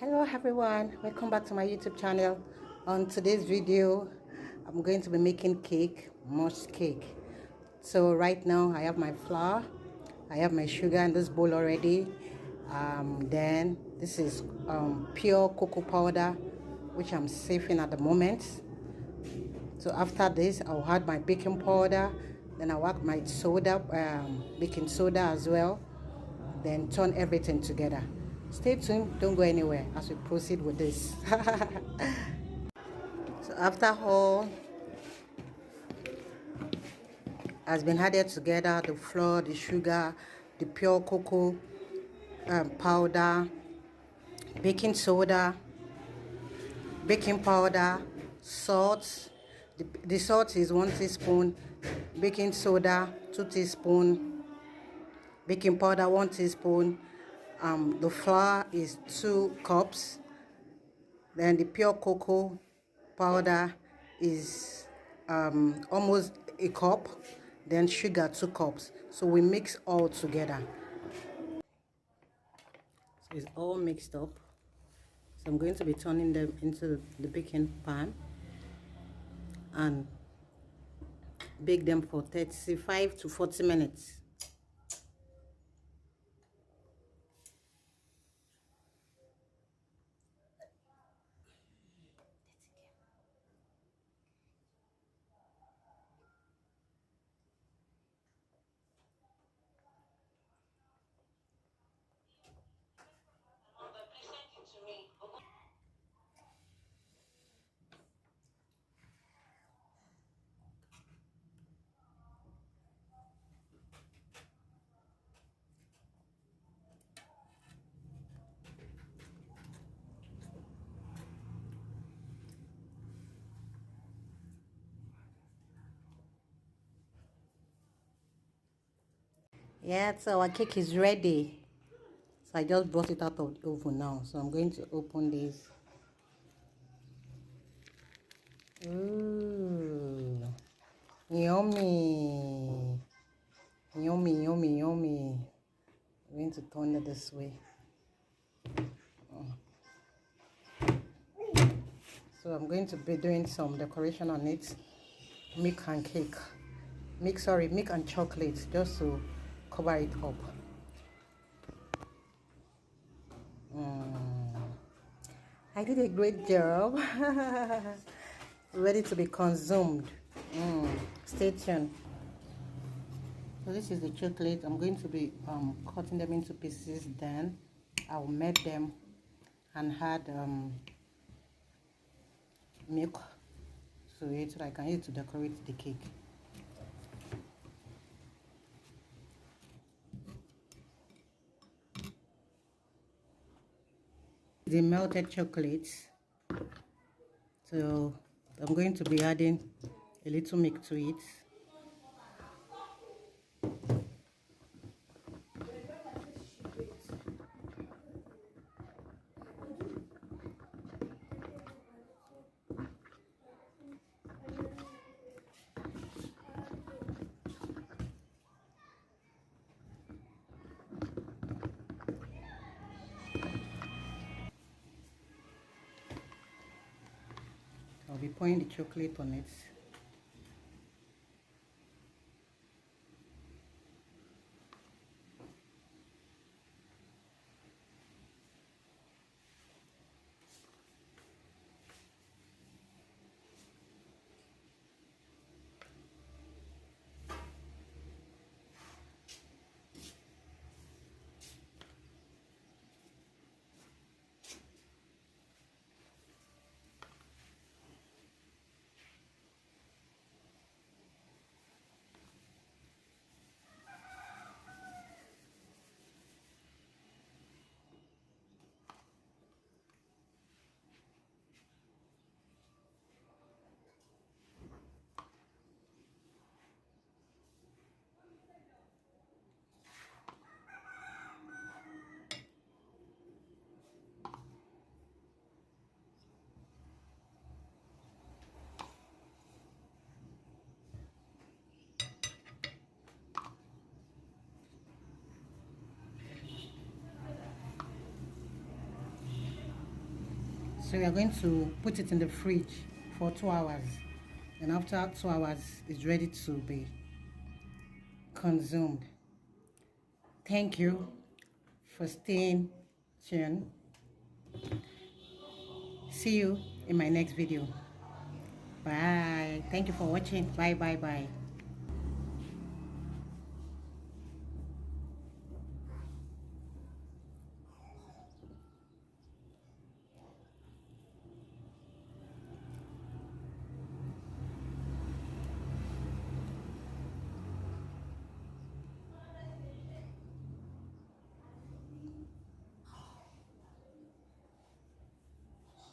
Hello everyone, welcome back to my YouTube channel. On today's video I'm going to be making cake, mush cake. So right now I have my flour, I have my sugar in this bowl already. Then this is pure cocoa powder, which I'm saving at the moment. So after this I'll add my baking powder, then I'll add my soda, baking soda as well, then turn everything together. Stay tuned, don't go anywhere as we proceed with this. So after all has been added together, the flour, the sugar, the pure cocoa powder, baking soda, baking powder, salt. The salt is 1 teaspoon, baking soda 2 teaspoons, baking powder 1 teaspoon, the flour is 2 cups, then the pure cocoa powder is almost a cup, then sugar 2 cups. So we mix all together. So it's all mixed up. So I'm going to be turning them into the baking pan and bake them for 35 to 40 minutes. Yeah, so our cake is ready. So I just brought it out of the oven now. So I'm going to open this. Ooh, yummy. Yummy, yummy, yummy. I'm going to turn it this way. So I'm going to be doing some decoration on it. Milk and cake. Milk and chocolate, just to cover it up. I did a great job. Ready to be consumed. Stay tuned. So this is the chocolate. I'm going to be cutting them into pieces. Then I'll melt them and add milk to it so I can use it to decorate the cake. The melted chocolate. So I'm going to be adding a little milk to it. I'll be pouring the chocolate on it. So we are going to put it in the fridge for 2 hours, and after 2 hours it's ready to be consumed. Thank you for staying tuned. See you in my next video. Bye. Thank you for watching. Bye.